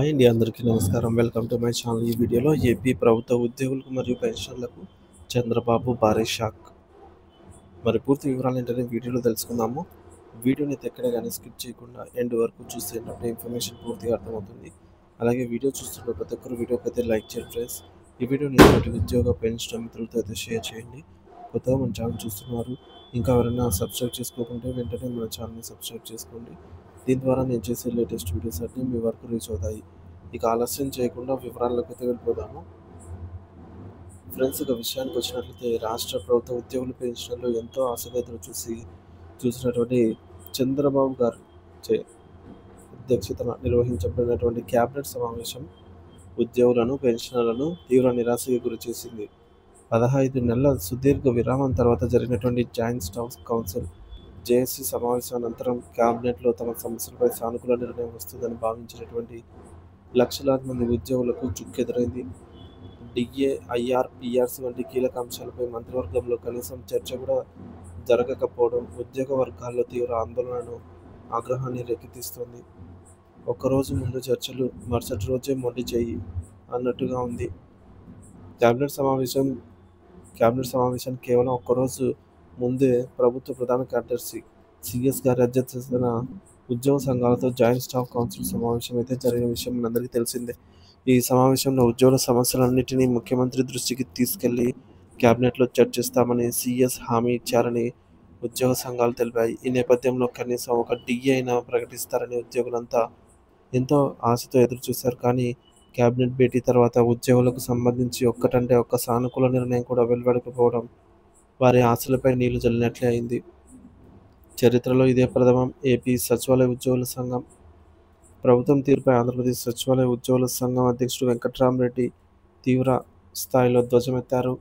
Hi అండి, అందరికీ నమస్కారం. Welcome to my channel. ఈ వీడియోలో ఏపీ ప్రభుత్వ ఉద్యోగులకు మరియు పెన్షన్లకు చంద్రబాబు భారీ షాక్. మరి పూర్తి వివరాలు ఏంటనే వీడియోలో తెలుసుకుందాము. వీడియోని అయితే ఎక్కడ కానీ స్కిప్ చేయకుండా ఎండ్ వరకు చూసేటప్పుడు ఇన్ఫర్మేషన్ పూర్తిగా అర్థమవుతుంది. అలాగే వీడియో చూస్తున్న ప్రతి ఒక్కరు వీడియోకి అయితే లైక్ చేయండి ఫ్రెండ్స్. ఈ వీడియోని ఇటువంటి ఉద్యోగ పెన్షన్ మిత్రులతో అయితే షేర్ చేయండి. కొత్తగా మన ఛానల్ చూస్తున్నారు, ఇంకా ఎవరైనా సబ్స్క్రైబ్ చేసుకోకుంటే వెంటనే మన ఛానల్ని సబ్స్క్రైబ్ చేసుకోండి. దీని ద్వారా నేను చేసే లేటెస్ట్ వీడియోస్ అన్నీ మీ వరకు రీచ్ అవుతాయి. ఇక ఆలస్యం చేయకుండా వివరాల్లోకి అయితే వెళ్ళిపోదాము. ఫ్రెండ్స్, ఇక విషయానికి వచ్చినట్లయితే రాష్ట్ర ప్రభుత్వ ఉద్యోగుల పెన్షన్లు ఎంతో ఆశగా ఎదురు చూసినటువంటి చంద్రబాబు గారు అధ్యక్షతన నిర్వహించబడినటువంటి క్యాబినెట్ సమావేశం ఉద్యోగులను పెన్షనర్లను తీవ్ర నిరాశకు గురిచేసింది. 15 నెలల సుదీర్ఘ విరామం తర్వాత జరిగినటువంటి జాయింట్ స్టాఫ్ కౌన్సిల్ జేఏసీ సమావేశం అనంతరం క్యాబినెట్లో తమ సమస్యలపై సానుకూల నిర్ణయం వస్తుందని భావించినటువంటి లక్షలాది మంది ఉద్యోగులకు చుక్కెదురైంది. డిఏ, ఐఆర్, పిఆర్సీ వంటి కీలక అంశాలపై మంత్రివర్గంలో కనీసం చర్చ కూడా జరగకపోవడం ఉద్యోగ వర్గాల్లో తీవ్ర ఆందోళనను, ఆగ్రహాన్ని రేకెత్తిస్తోంది. ఒక్కరోజు ముందు చర్చలు, మరుసటి రోజే మొండి చేయి అన్నట్టుగా ఉంది. క్యాబినెట్ సమావేశానికి కేవలం ఒక్కరోజు ముందే ప్రభుత్వ ప్రధాన కార్యదర్శి సిఎస్ గారి అధ్యక్షతన ఉద్యోగ సంఘాలతో జాయింట్ స్టాఫ్ కౌన్సిల్ సమావేశం అయితే జరిగిన విషయం మనందరికీ తెలిసిందే. ఈ సమావేశంలో ఉద్యోగుల సమస్యలన్నింటినీ ముఖ్యమంత్రి దృష్టికి తీసుకెళ్లి క్యాబినెట్లో చర్చిస్తామని సిఎస్ హామీ ఇచ్చారని ఉద్యోగ సంఘాలు తెలిపాయి. ఈ నేపథ్యంలో కనీసం ఒక డిఏ అయినా ప్రకటిస్తారని ఉద్యోగులంతా ఎంతో ఆశతో ఎదురుచూశారు. కానీ క్యాబినెట్ భేటీ తర్వాత ఉద్యోగులకు సంబంధించి ఒక్కటంటే ఒక్క సానుకూల నిర్ణయం కూడా వెలువడకపోవడం వారి ఆశలపై నీళ్లు జల్లినట్లే అయింది. చరిత్రలో ఇదే ప్రథమం. ఏపీ సచివాలయ ఉద్యోగుల సంఘం ప్రభుత్వం తీరుపై ఆంధ్రప్రదేశ్ సచివాలయ ఉద్యోగుల సంఘం అధ్యక్షుడు వెంకట్రామరెడ్డి తీవ్ర స్థాయిలో ధ్వజమెత్తారు.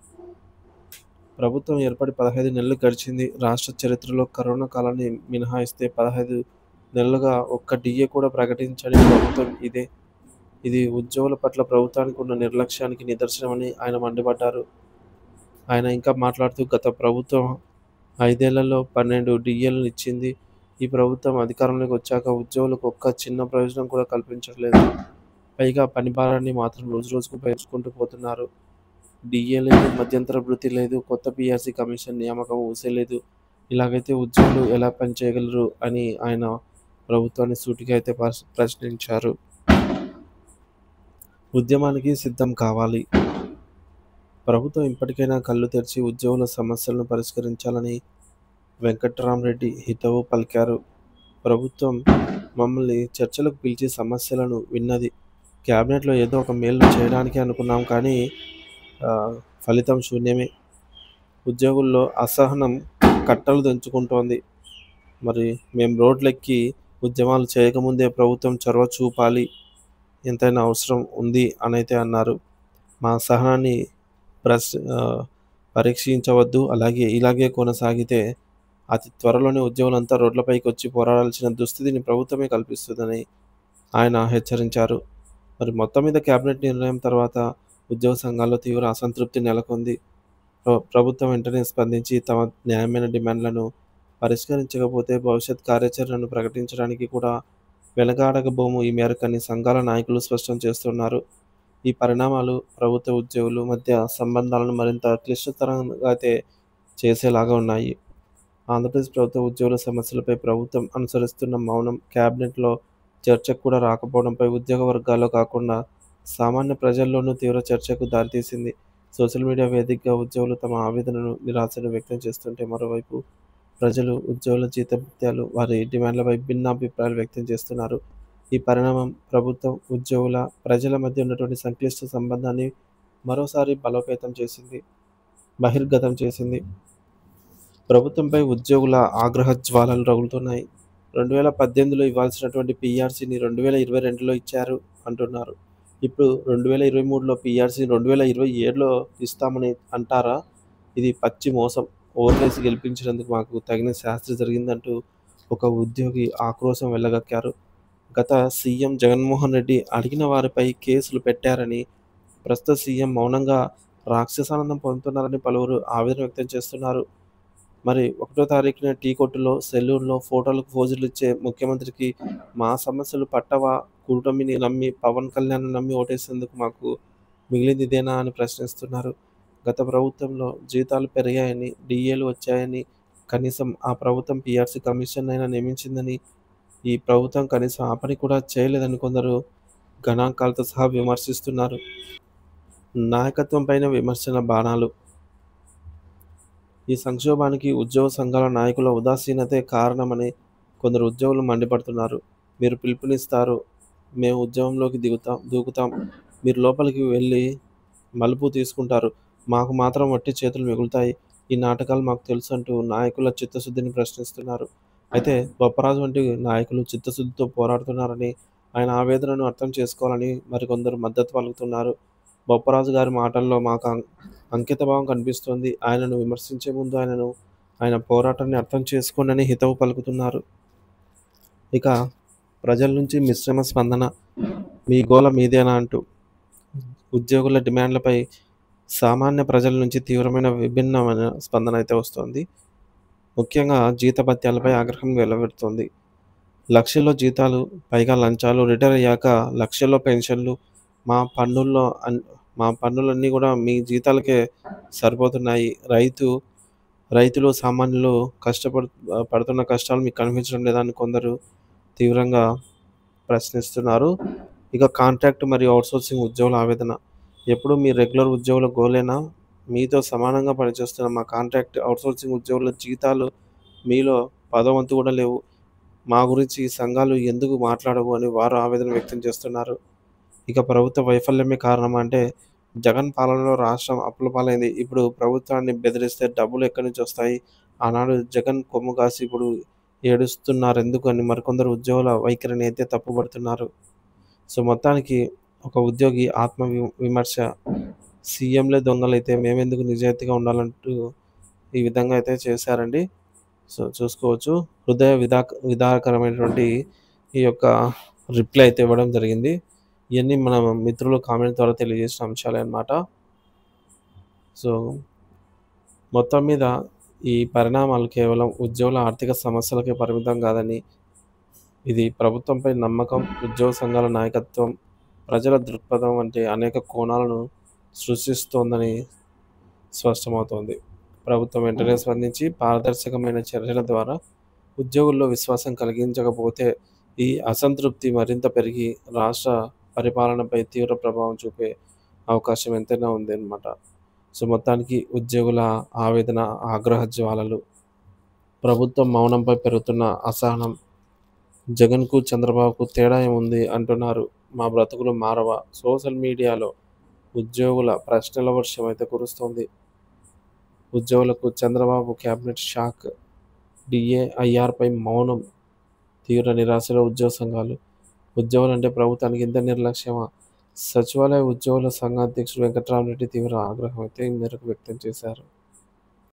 ప్రభుత్వం ఏర్పడి 15 నెలలు గడిచింది. రాష్ట్ర చరిత్రలో కరోనా కాలాన్ని మినహాయిస్తే 15 నెలలుగా ఒక్క డిఏ కూడా ప్రకటించని ప్రభుత్వం ఇదే. ఇది ఉద్యోగుల పట్ల ప్రభుత్వానికి ఉన్న నిర్లక్ష్యానికి నిదర్శనమని ఆయన మండిపడ్డారు. ఆయన ఇంకా మాట్లాడుతూ, గత ప్రభుత్వం 5 ఏళ్లలో 12 డిఏలను ఇచ్చింది. ఈ ప్రభుత్వం అధికారంలోకి వచ్చాక ఉద్యోగులకు ఒక్క చిన్న ప్రయోజనం కూడా కల్పించట్లేదు. పైగా పని భారాన్ని మాత్రం రోజురోజుకు పెంచుకుంటూ పోతున్నారు. డిఏ లేదు, మధ్యంతర భృతి లేదు, కొత్త పిఆర్సీ కమిషన్ నియామకం ఊసే లేదు. ఇలాగైతే ఉద్యోగులు ఎలా పనిచేయగలరు అని ఆయన ప్రభుత్వాన్ని సూటిగా అయితే ప్రశ్నించారు. ఉద్యమానికి సిద్ధం కావాలి. ప్రభుత్వం ఇప్పటికైనా కళ్ళు తెరిచి ఉద్యోగుల సమస్యలను పరిష్కరించాలని వెంకట్రామరెడ్డి హితవు పలికారు. ప్రభుత్వం మమ్మల్ని చర్చలకు పిలిచి సమస్యలను విన్నది. క్యాబినెట్లో ఏదో ఒక మేలు చేయడానికి అనుకున్నాం, కానీ ఫలితం శూన్యమే. ఉద్యోగుల్లో అసహనం కట్టలు తెంచుకుంటోంది. మరి మేము రోడ్లెక్కి ఉద్యమాలు చేయకముందే ప్రభుత్వం చొరవ చూపాలి, ఎంతైనా అవసరం ఉంది అనైతే అన్నారు. మా సహనాన్ని పరీక్షించవద్దు. ఇలాగే కొనసాగితే అతి త్వరలోనే ఉద్యోగులంతా రోడ్లపైకి వచ్చి పోరాడాల్సిన దుస్థితిని ప్రభుత్వమే కల్పిస్తుందని ఆయన హెచ్చరించారు. మరి మొత్తం మీద క్యాబినెట్ నిర్ణయం తర్వాత ఉద్యోగ సంఘాల్లో తీవ్ర అసంతృప్తి నెలకొంది. ప్రభుత్వం వెంటనే స్పందించి తమ న్యాయమైన డిమాండ్లను పరిష్కరించకపోతే భవిష్యత్ కార్యాచరణను ప్రకటించడానికి కూడా వెనకాడకపోము ఈ మేరకని సంఘాల నాయకులు స్పష్టం చేస్తున్నారు. ఈ పరిణామాలు ప్రభుత్వ ఉద్యోగుల మధ్య సంబంధాలను మరింత క్లిష్టతరంగా అయితే చేసేలాగా ఉన్నాయి. ఆంధ్రప్రదేశ్ ప్రభుత్వ ఉద్యోగుల సమస్యలపై ప్రభుత్వం అనుసరిస్తున్న మౌనం, క్యాబినెట్లో చర్చకు కూడా రాకపోవడంపై ఉద్యోగ వర్గాల్లో కాకుండా సామాన్య ప్రజల్లోనూ తీవ్ర చర్చకు దారితీసింది. సోషల్ మీడియా వేదికగా ఉద్యోగులు తమ ఆవేదనను, నిరాశను వ్యక్తం చేస్తుంటే మరోవైపు ప్రజలు ఉద్యోగుల జీతభత్యాలు, వారి డిమాండ్లపై భిన్నాభిప్రాయాలు వ్యక్తం చేస్తున్నారు. ఈ పరిణామం ప్రభుత్వం, ఉద్యోగుల, ప్రజల మధ్య ఉన్నటువంటి సంక్లిష్ట సంబంధాన్ని మరోసారి బహిర్గతం చేసింది. ప్రభుత్వంపై ఉద్యోగుల ఆగ్రహ జ్వాలలు రగులుతున్నాయి. 2018లో ఇవ్వాల్సినటువంటి పిఆర్సీని 2022లో ఇచ్చారు అంటున్నారు. ఇప్పుడు 2023లో పిఆర్సీని 2027లో ఇస్తామని అంటారా? ఇది పచ్చి మోసం. ఓట్లేసి గెలిపించినందుకు మాకు తగిన శాస్త్రి జరిగిందంటూ ఒక ఉద్యోగి ఆక్రోశం వెళ్లగక్కారు. గత సీఎం జగన్మోహన్ రెడ్డి అడిగిన వారిపై కేసులు పెట్టారని, ప్రస్తుత సీఎం మౌనంగా రాక్షసానందం పొందుతున్నారని పలువురు ఆవేదన వ్యక్తం చేస్తున్నారు. మరి 1 తారీఖున టీ కొట్టులో, సెలూన్‌లో ఫోటోలకు ఫోజులు ఇచ్చే ముఖ్యమంత్రికి మా సమస్యలు పట్టవా? కూటమిని నమ్మి, పవన్ కళ్యాణ్‌ని నమ్మి ఓటేసేందుకు మాకు మిగిలింది ఇదేనా అని ప్రశ్నిస్తున్నారు. గత ప్రభుత్వంలో జీతాలు పెరిగాయని, డీఏలు వచ్చాయని, కనీసం ఆ ప్రభుత్వం పీఆర్సీ కమిషన్ అయినా నియమించిందని, ఈ ప్రభుత్వం కనీసం ఆ పని కూడా చేయలేదని కొందరు గణాంకాలతో సహా విమర్శిస్తున్నారు. నాయకత్వం పైన విమర్శల బాణాలు. ఈ సంక్షోభానికి ఉద్యోగ సంఘాల నాయకుల ఉదాసీనతే కారణమని కొందరు ఉద్యోగులు మండిపడుతున్నారు. మీరు పిలుపునిస్తారు, మేము ఉద్యమంలోకి దూకుతాం. మీరు లోపలికి వెళ్ళి మలుపు తీసుకుంటారు. మాకు మాత్రం వట్టి చేతులు మిగులుతాయి. ఈ నాటకాలు మాకు తెలుసు అంటూ నాయకుల చిత్తశుద్ధిని ప్రశ్నిస్తున్నారు. అయితే బొప్పరాజు వంటి నాయకులు చిత్తశుద్ధితో పోరాడుతున్నారని, ఆయన ఆవేదనను అర్థం చేసుకోవాలని మరికొందరు మద్దతు పలుకుతున్నారు. బొప్పరాజు గారి మాటల్లో మాకు అంకితభావం కనిపిస్తోంది. ఆయనను విమర్శించే ముందు ఆయన పోరాటాన్ని అర్థం చేసుకోండని హితవు పలుకుతున్నారు. ఇక ప్రజల నుంచి మిశ్రమ స్పందన. మీ గోల మీదేనా అంటూ ఉద్యోగుల డిమాండ్లపై సామాన్య ప్రజల నుంచి తీవ్రమైన విభిన్నమైన స్పందన అయితే వస్తోంది. ముఖ్యంగా జీతభత్యాలపై ఆగ్రహం వెలువడుతోంది. లక్షల్లో జీతాలు, పైగా లంచాలు, రిటైర్ అయ్యాక లక్షల్లో పెన్షన్లు, మా పన్నుల్లో మా పన్నులన్నీ కూడా మీ జీతాలకే సరిపోతున్నాయి. రైతులు, సామాన్యులు పడుతున్న కష్టాలు మీకు కనిపించడం లేదా అని కొందరు తీవ్రంగా ప్రశ్నిస్తున్నారు. ఇక కాంట్రాక్ట్ మరియు అవుట్సోర్సింగ్ ఉద్యోగుల ఆవేదన. ఎప్పుడు మీ రెగ్యులర్ ఉద్యోగుల గోలేనా? మీతో సమానంగా పనిచేస్తున్న మా కాంట్రాక్ట్, అవుట్సోర్సింగ్ ఉద్యోగుల జీతాలు మీలో పదోవంతు కూడా లేవు. మా గురించి ఈ సంఘాలు ఎందుకు మాట్లాడవు అని వారు ఆవేదన వ్యక్తం చేస్తున్నారు. ఇక ప్రభుత్వ వైఫల్యమే కారణమా అంటే, జగన్ పాలనలో రాష్ట్రం అప్పుల పాలైంది. ఇప్పుడు ప్రభుత్వాన్ని బెదిరిస్తే డబ్బులు ఎక్కడి నుంచి వస్తాయి? ఆనాడు జగన్ కొమ్ము కాసి ఇప్పుడు ఏడుస్తున్నారెందుకు అని మరికొందరు ఉద్యోగుల వైఖరిని అయితే తప్పుపడుతున్నారు. సో, మొత్తానికి ఒక ఉద్యోగి విమర్శ, సీఎంలే దొంగలైతే మేమెందుకు నిజాయితీగా ఉండాలంటూ ఈ విధంగా అయితే చేశారండి. సో, చూసుకోవచ్చు. హృదయ విదారకరమైనటువంటి ఈ యొక్క రిప్లై అయితే ఇవ్వడం జరిగింది. ఇయన్నీ మన మిత్రులు కామెంట్ ద్వారా తెలియజేసిన అంశాలే అన్నమాట. సో, మొత్తం మీద ఈ పరిణామాలు కేవలం ఉద్యోగుల ఆర్థిక సమస్యలకే పరిమితం కాదని, ఇది ప్రభుత్వంపై నమ్మకం, ఉద్యోగ సంఘాల నాయకత్వం, ప్రజల దృక్పథం వంటి అనేక కోణాలను సృష్టిస్తోందని స్పష్టమవుతోంది. ప్రభుత్వం వెంటనే స్పందించి పారదర్శకమైన చర్యల ద్వారా ఉద్యోగుల్లో విశ్వాసం కలిగించకపోతే ఈ అసంతృప్తి మరింత పెరిగి రాష్ట్ర పరిపాలనపై తీవ్ర ప్రభావం చూపే అవకాశం ఎంతైనా ఉందన్నమాట. సో, మొత్తానికి ఉద్యోగుల ఆవేదన, ఆగ్రహ జ్వాలలు, ప్రభుత్వం మౌనంపై పెరుగుతున్న అసహనం, జగన్కు, చంద్రబాబుకు తేడా ఏముంది అంటున్నారు. మా బ్రతుకులు మారవా? సోషల్ మీడియాలో ఉద్యోగుల ప్రశ్నల వర్షం అయితే కురుస్తోంది. ఉద్యోగులకు చంద్రబాబు క్యాబినెట్ షాక్, డిఏ, ఐఆర్పై మౌనం, తీవ్ర నిరాశలో ఉద్యోగ సంఘాలు. ఉద్యోగులంటే ప్రభుత్వానికి ఇంత నిర్లక్ష్యమా? సచివాలయ ఉద్యోగుల సంఘ అధ్యక్షుడు వెంకట్రామరెడ్డి తీవ్ర ఆగ్రహం అయితే ఈ మేరకు వ్యక్తం చేశారు.